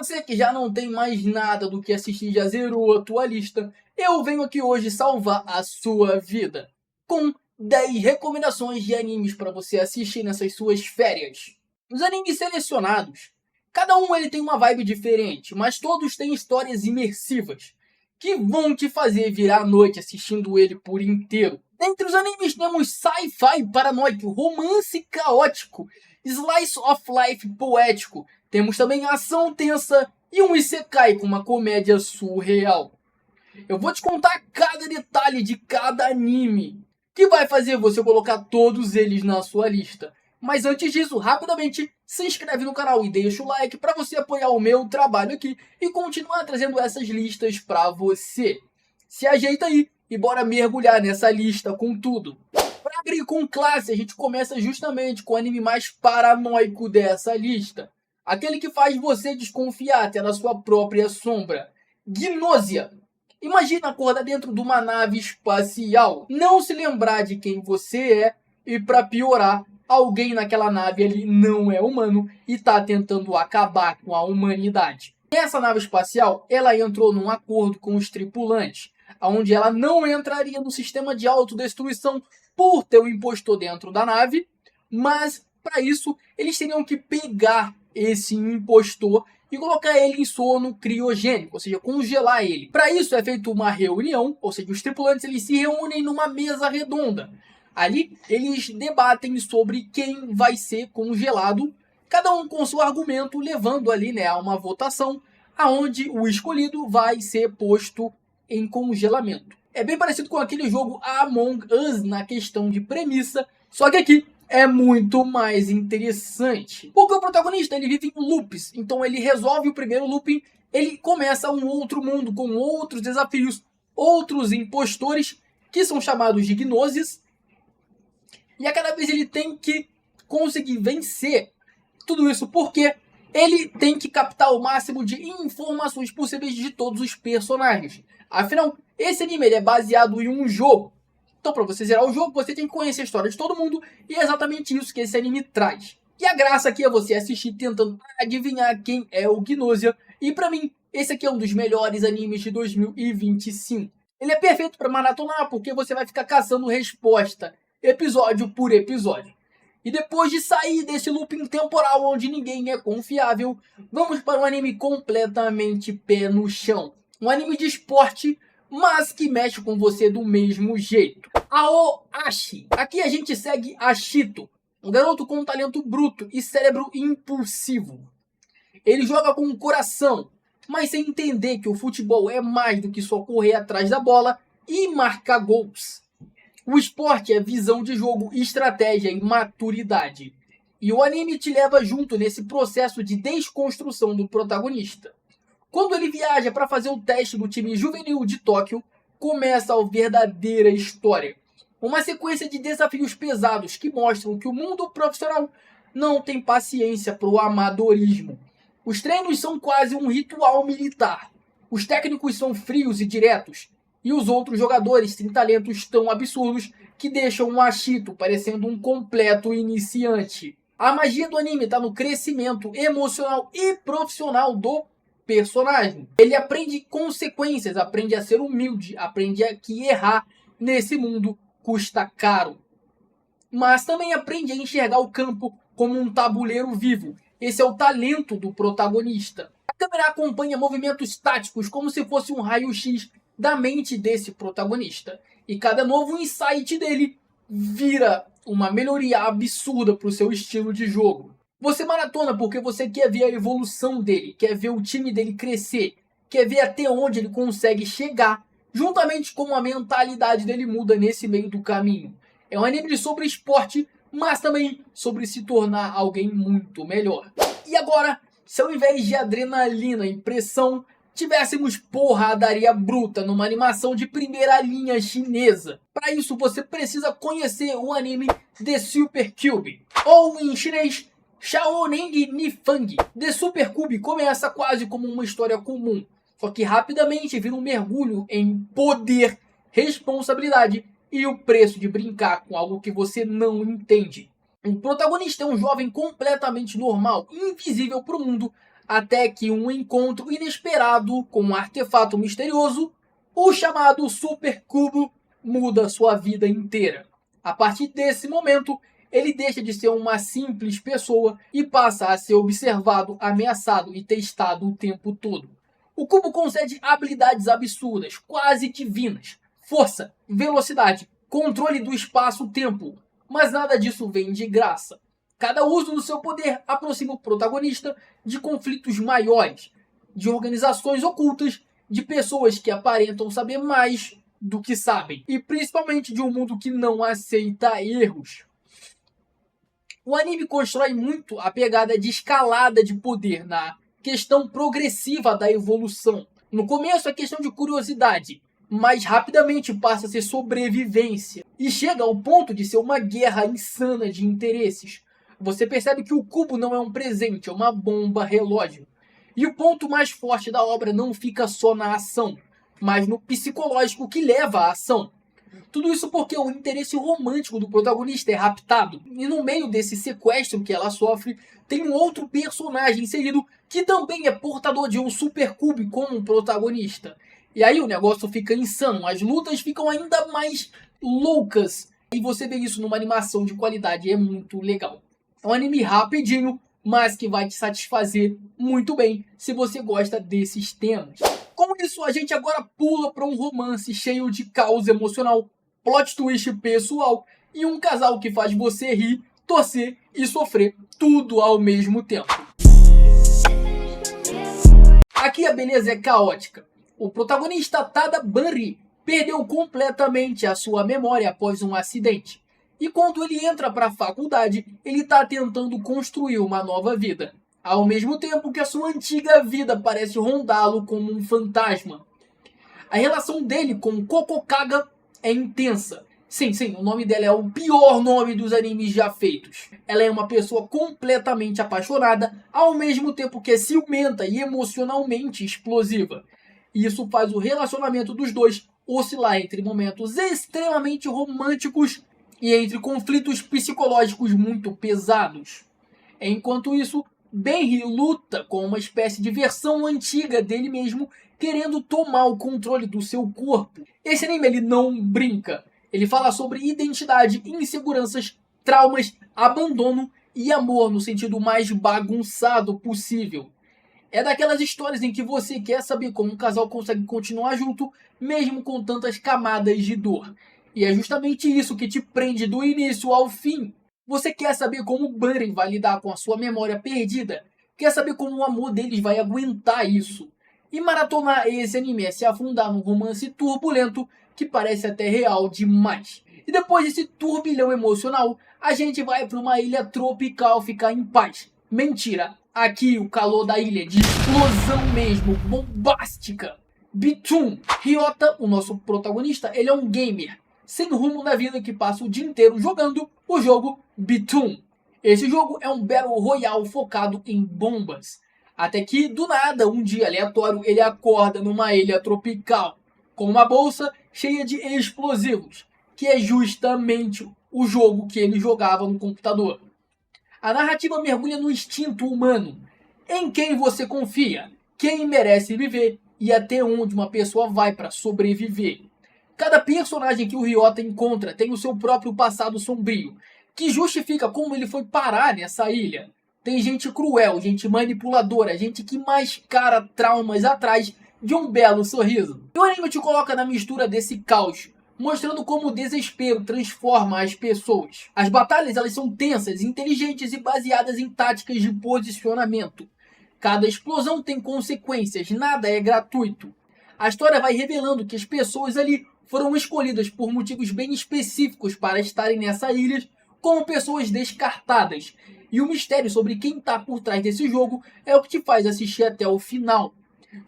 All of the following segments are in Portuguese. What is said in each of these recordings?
Você que já não tem mais nada do que assistir, já zerou a tua lista, eu venho aqui hoje salvar a sua vida com 10 recomendações de animes para você assistir nessas suas férias. Os animes selecionados, cada um ele tem uma vibe diferente, mas todos têm histórias imersivas que vão te fazer virar a noite assistindo ele por inteiro. Dentre os animes temos sci-fi paranoico, romance caótico, slice of life poético. Temos também ação tensa e um isekai com uma comédia surreal. Eu vou te contar cada detalhe de cada anime, que vai fazer você colocar todos eles na sua lista. Mas antes disso, rapidamente, se inscreve no canal e deixa o like para você apoiar o meu trabalho aqui e continuar trazendo essas listas para você. Se ajeita aí e bora mergulhar nessa lista com tudo. Para abrir com classe, a gente começa justamente com o anime mais paranoico dessa lista. Aquele que faz você desconfiar até da sua própria sombra. Gnosia. Imagina acordar dentro de uma nave espacial, não se lembrar de quem você é e, para piorar, alguém naquela nave ali não é humano e está tentando acabar com a humanidade. Essa nave espacial, ela entrou num acordo com os tripulantes, onde ela não entraria no sistema de autodestruição por ter um impostor dentro da nave, mas para isso eles teriam que pegar esse impostor e colocar ele em sono criogênico, ou seja, congelar ele. Para isso é feita uma reunião, ou seja, os tripulantes eles se reúnem numa mesa redonda. Ali eles debatem sobre quem vai ser congelado, cada um com seu argumento, levando ali, a uma votação, aonde o escolhido vai ser posto em congelamento. É bem parecido com aquele jogo Among Us na questão de premissa, só que aqui é muito mais interessante. Porque o protagonista ele vive em loops, então ele resolve o primeiro looping, ele começa um outro mundo com outros desafios, outros impostores, que são chamados de gnoses, e a cada vez ele tem que conseguir vencer tudo isso porque ele tem que captar o máximo de informações possíveis de todos os personagens. Afinal, esse anime ele é baseado em um jogo. Então, para você zerar o jogo, você tem que conhecer a história de todo mundo e é exatamente isso que esse anime traz. E a graça aqui é você assistir tentando adivinhar quem é o Gnosia. E para mim, esse aqui é um dos melhores animes de 2025. Ele é perfeito para maratonar porque você vai ficar caçando resposta episódio por episódio. E depois de sair desse looping temporal onde ninguém é confiável, vamos para um anime completamente pé no chão. Um anime de esporte, mas que mexe com você do mesmo jeito. Aoashi. Aqui a gente segue Ashito, um garoto com um talento bruto e cérebro impulsivo. Ele joga com o coração, mas sem entender que o futebol é mais do que só correr atrás da bola e marcar gols. O esporte é visão de jogo, estratégia e maturidade. E o anime te leva junto nesse processo de desconstrução do protagonista. Quando ele viaja para fazer o teste do time juvenil de Tóquio, começa a verdadeira história. Uma sequência de desafios pesados que mostram que o mundo profissional não tem paciência para o amadorismo. Os treinos são quase um ritual militar. Os técnicos são frios e diretos. E os outros jogadores têm talentos tão absurdos que deixam o Ashito parecendo um completo iniciante. A magia do anime está no crescimento emocional e profissional do personagem. Ele aprende consequências, aprende a ser humilde, aprende que errar nesse mundo custa caro. Mas também aprende a enxergar o campo como um tabuleiro vivo. Esse é o talento do protagonista. A câmera acompanha movimentos táticos como se fosse um raio-x da mente desse protagonista. E cada novo insight dele vira uma melhoria absurda para o seu estilo de jogo. Você maratona porque você quer ver a evolução dele, quer ver o time dele crescer, quer ver até onde ele consegue chegar, juntamente com a mentalidade dele muda nesse meio do caminho. É um anime sobre esporte, mas também sobre se tornar alguém muito melhor. E agora, se ao invés de adrenalina e pressão, tivéssemos porradaria bruta numa animação de primeira linha chinesa. Para isso você precisa conhecer o anime The Super Cube, ou em chinês, Xiaoning Nifang. The Super Cube começa quase como uma história comum, só que rapidamente vira um mergulho em poder, responsabilidade e o preço de brincar com algo que você não entende. O protagonista é um jovem completamente normal, invisível para o mundo, até que um encontro inesperado com um artefato misterioso, o chamado Super Cubo, muda sua vida inteira. A partir desse momento, ele deixa de ser uma simples pessoa e passa a ser observado, ameaçado e testado o tempo todo. O cubo concede habilidades absurdas, quase divinas: força, velocidade, controle do espaço-tempo. Mas nada disso vem de graça. Cada uso do seu poder aproxima o protagonista de conflitos maiores, de organizações ocultas, de pessoas que aparentam saber mais do que sabem, e principalmente de um mundo que não aceita erros. O anime constrói muito a pegada de escalada de poder na questão progressiva da evolução. No começo é questão de curiosidade, mas rapidamente passa a ser sobrevivência e chega ao ponto de ser uma guerra insana de interesses. Você percebe que o cubo não é um presente, é uma bomba relógio. E o ponto mais forte da obra não fica só na ação, mas no psicológico que leva à ação. Tudo isso porque o interesse romântico do protagonista é raptado. E no meio desse sequestro que ela sofre, tem um outro personagem inserido que também é portador de um super cubo como um protagonista. E aí o negócio fica insano, as lutas ficam ainda mais loucas. E você vê isso numa animação de qualidade, é muito legal. É um anime rapidinho, mas que vai te satisfazer muito bem se você gosta desses temas. Com isso, a gente agora pula para um romance cheio de caos emocional, plot twist pessoal e um casal que faz você rir, torcer e sofrer tudo ao mesmo tempo. Aqui a beleza é caótica. O protagonista Tada Banri perdeu completamente a sua memória após um acidente. E quando ele entra para a faculdade, ele está tentando construir uma nova vida. Ao mesmo tempo que a sua antiga vida parece rondá-lo como um fantasma. A relação dele com Kokokaga é intensa. Sim, o nome dela é o pior nome dos animes já feitos. Ela é uma pessoa completamente apaixonada, ao mesmo tempo que é ciumenta e emocionalmente explosiva. E isso faz o relacionamento dos dois oscilar entre momentos extremamente românticos e entre conflitos psicológicos muito pesados. Enquanto isso, Benri luta com uma espécie de versão antiga dele mesmo, querendo tomar o controle do seu corpo. Esse anime ele não brinca. Ele fala sobre identidade, inseguranças, traumas, abandono e amor no sentido mais bagunçado possível. É daquelas histórias em que você quer saber como um casal consegue continuar junto, mesmo com tantas camadas de dor. E é justamente isso que te prende do início ao fim. Você quer saber como o Bunny vai lidar com a sua memória perdida? Quer saber como o amor deles vai aguentar isso? E maratonar esse anime é se afundar num romance turbulento que parece até real demais. E depois desse turbilhão emocional, a gente vai para uma ilha tropical ficar em paz. Mentira, aqui o calor da ilha é de explosão mesmo, bombástica. Bitoon Ryota, o nosso protagonista, ele é um gamer sem rumo na vida que passa o dia inteiro jogando o jogo Bitoon. Esse jogo é um Battle Royale focado em bombas. Até que, do nada, um dia aleatório, ele acorda numa ilha tropical com uma bolsa cheia de explosivos, que é justamente o jogo que ele jogava no computador. A narrativa mergulha no instinto humano. Em quem você confia, quem merece viver e até onde uma pessoa vai para sobreviver. Cada personagem que o Ryota encontra tem o seu próprio passado sombrio, que justifica como ele foi parar nessa ilha. Tem gente cruel, gente manipuladora, gente que mascara traumas atrás de um belo sorriso. E o anime te coloca na mistura desse caos, mostrando como o desespero transforma as pessoas. As batalhas elas são tensas, inteligentes e baseadas em táticas de posicionamento. Cada explosão tem consequências, nada é gratuito. A história vai revelando que as pessoas ali foram escolhidas por motivos bem específicos para estarem nessa ilha, como pessoas descartadas. E o mistério sobre quem está por trás desse jogo é o que te faz assistir até o final.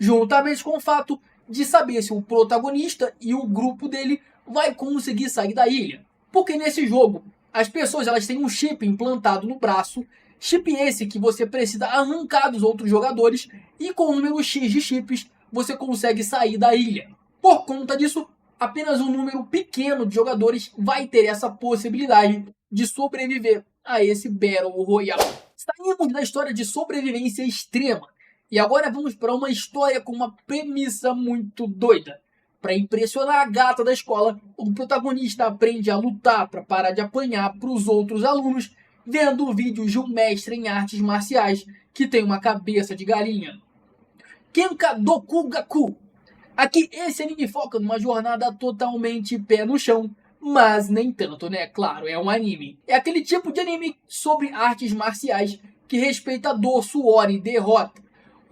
Juntamente com o fato de saber se o protagonista e o grupo dele vai conseguir sair da ilha. Porque nesse jogo, as pessoas elas têm um chip implantado no braço, chip esse que você precisa arrancar dos outros jogadores, e com o número X de chips, você consegue sair da ilha. Por conta disso, apenas um número pequeno de jogadores vai ter essa possibilidade de sobreviver a esse Battle Royale. Saímos da história de sobrevivência extrema E agora vamos para uma história com uma premissa muito doida. Para impressionar a gata da escola, o protagonista aprende a lutar para parar de apanhar para os outros alunos, vendo vídeos de um mestre em artes marciais que tem uma cabeça de galinha. Kenka Doku Gaku. Aqui esse anime foca numa jornada totalmente pé no chão, mas nem tanto, né? Claro, é um anime. É aquele tipo de anime sobre artes marciais que respeita dor, suor e derrota.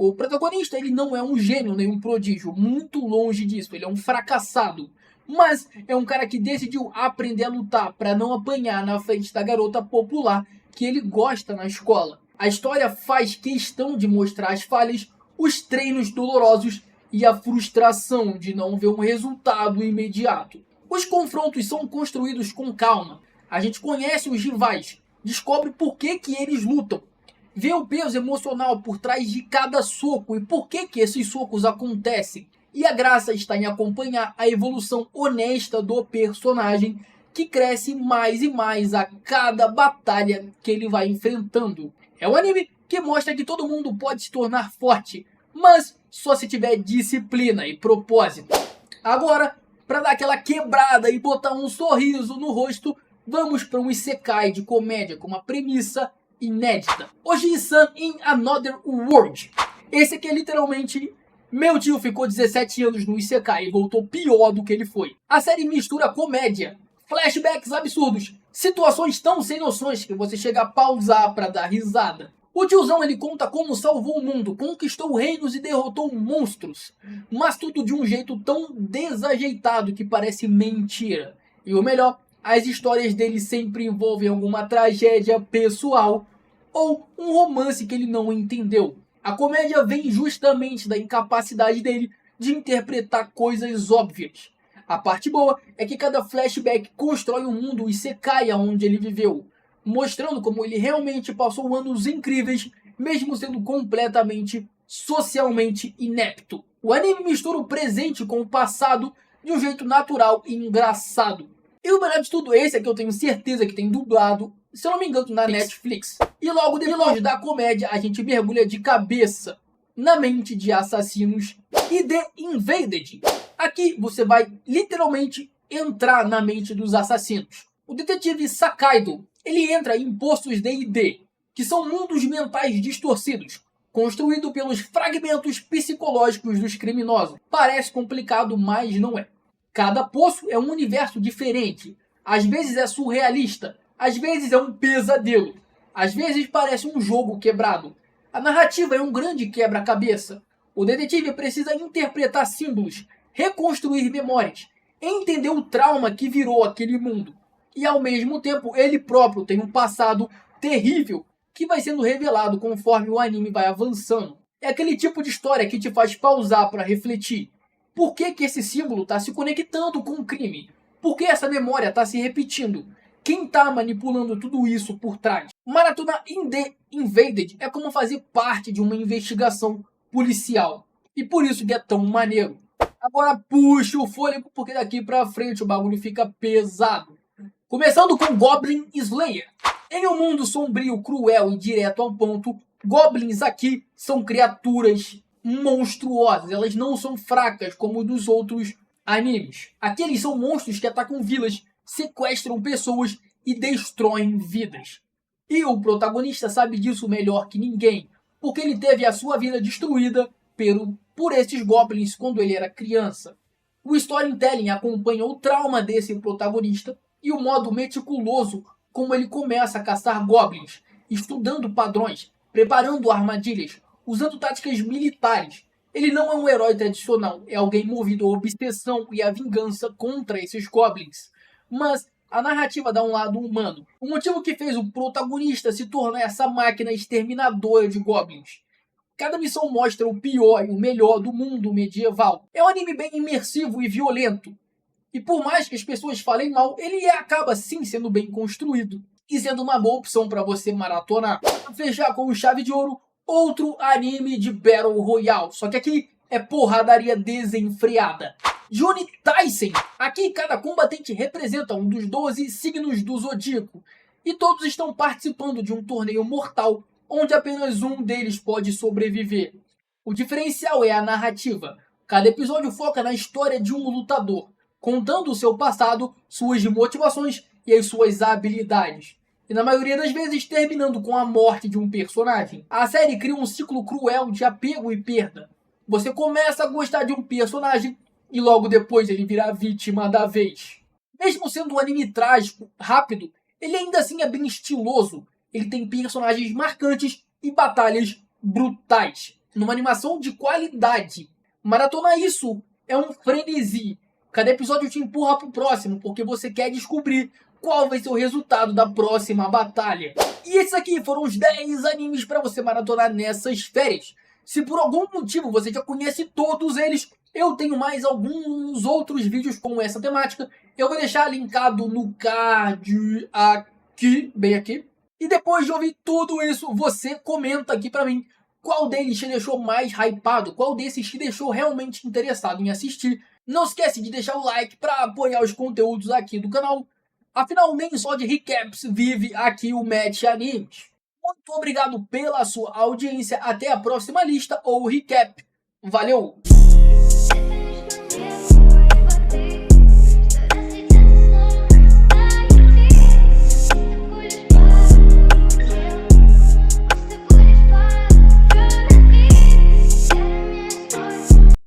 O protagonista ele não é um gênio nem um prodígio, muito longe disso, ele é um fracassado. Mas é um cara que decidiu aprender a lutar para não apanhar na frente da garota popular que ele gosta na escola. A história faz questão de mostrar as falhas, os treinos dolorosos e a frustração de não ver um resultado imediato. Os confrontos são construídos com calma. A gente conhece os rivais, descobre por que eles lutam, vê o peso emocional por trás de cada soco e por que esses socos acontecem. E a graça está em acompanhar a evolução honesta do personagem, que cresce mais e mais a cada batalha que ele vai enfrentando. É um anime que mostra que todo mundo pode se tornar forte, mas só se tiver disciplina e propósito. Agora, para dar aquela quebrada e botar um sorriso no rosto, vamos para um isekai de comédia com uma premissa inédita. Oji-san in Another World. Esse aqui é literalmente... Meu tio ficou 17 anos no isekai e voltou pior do que ele foi. A série mistura comédia, flashbacks absurdos, situações tão sem noções que você chega a pausar para dar risada. O tiozão ele conta como salvou o mundo, conquistou reinos e derrotou monstros, mas tudo de um jeito tão desajeitado que parece mentira. E o melhor, as histórias dele sempre envolvem alguma tragédia pessoal ou um romance que ele não entendeu. A comédia vem justamente da incapacidade dele de interpretar coisas óbvias. A parte boa é que cada flashback constrói um mundo isekai onde ele viveu, mostrando como ele realmente passou anos incríveis, mesmo sendo completamente socialmente inepto. O anime mistura o presente com o passado de um jeito natural e engraçado. E o melhor de tudo, esse aqui eu tenho certeza que tem dublado, se eu não me engano, na Netflix. E logo depois da comédia, a gente mergulha de cabeça na mente de assassinos e The Invaded. Aqui você vai literalmente entrar na mente dos assassinos. O detetive Sakaido, ele entra em postos D&D, que são mundos mentais distorcidos, construídos pelos fragmentos psicológicos dos criminosos. Parece complicado, mas não é. Cada poço é um universo diferente. Às vezes é surrealista, às vezes é um pesadelo, às vezes parece um jogo quebrado. A narrativa é um grande quebra-cabeça. O detetive precisa interpretar símbolos, reconstruir memórias, entender o trauma que virou aquele mundo. E ao mesmo tempo ele próprio tem um passado terrível que vai sendo revelado conforme o anime vai avançando. É aquele tipo de história que te faz pausar para refletir. Por que esse símbolo está se conectando com o crime? Por que essa memória está se repetindo? Quem está manipulando tudo isso por trás? Maratona in The Invaded é como fazer parte de uma investigação policial. E por isso que é tão maneiro. Agora puxa o fôlego porque daqui pra frente o bagulho fica pesado. Começando com Goblin Slayer. Em um mundo sombrio, cruel e direto ao ponto, goblins aqui são criaturas monstruosas. Elas não são fracas como dos outros animes. Aqui eles são monstros que atacam vilas, sequestram pessoas e destroem vidas. E o protagonista sabe disso melhor que ninguém, porque ele teve a sua vida destruída por esses goblins quando ele era criança. O storytelling acompanha o trauma desse protagonista e o modo meticuloso como ele começa a caçar goblins, estudando padrões, preparando armadilhas, usando táticas militares. Ele não é um herói tradicional, é alguém movido à obsessão e à vingança contra esses goblins. Mas a narrativa dá um lado humano. O motivo que fez o protagonista se tornar essa máquina exterminadora de goblins. Cada missão mostra o pior e o melhor do mundo medieval. É um anime bem imersivo e violento. E por mais que as pessoas falem mal, ele acaba sim sendo bem construído. E sendo uma boa opção para você maratonar. Pra fechar com chave de ouro, outro anime de Battle Royale. Só que aqui é porradaria desenfreada. Johnny Tyson. Aqui cada combatente representa um dos 12 signos do Zodíaco. E todos estão participando de um torneio mortal, onde apenas um deles pode sobreviver. O diferencial é a narrativa. Cada episódio foca na história de um lutador, contando o seu passado, suas motivações e as suas habilidades. E na maioria das vezes terminando com a morte de um personagem. A série cria um ciclo cruel de apego e perda. Você começa a gostar de um personagem e logo depois ele vira a vítima da vez. Mesmo sendo um anime trágico, rápido, ele ainda assim é bem estiloso. Ele tem personagens marcantes e batalhas brutais. Numa animação de qualidade. Maratonar isso é um frenesi. Cada episódio te empurra pro próximo, porque você quer descobrir qual vai ser o resultado da próxima batalha. E esses aqui foram os 10 animes para você maratonar nessas férias. Se por algum motivo você já conhece todos eles, eu tenho mais alguns outros vídeos com essa temática. Eu vou deixar linkado no card aqui, bem aqui. E depois de ouvir tudo isso, você comenta aqui pra mim qual deles te deixou mais hypado, qual desses te deixou realmente interessado em assistir. Não esquece de deixar o like para apoiar os conteúdos aqui do canal. Afinal, nem só de recaps vive aqui o Match Animes. Muito obrigado pela sua audiência. Até a próxima lista ou recap. Valeu!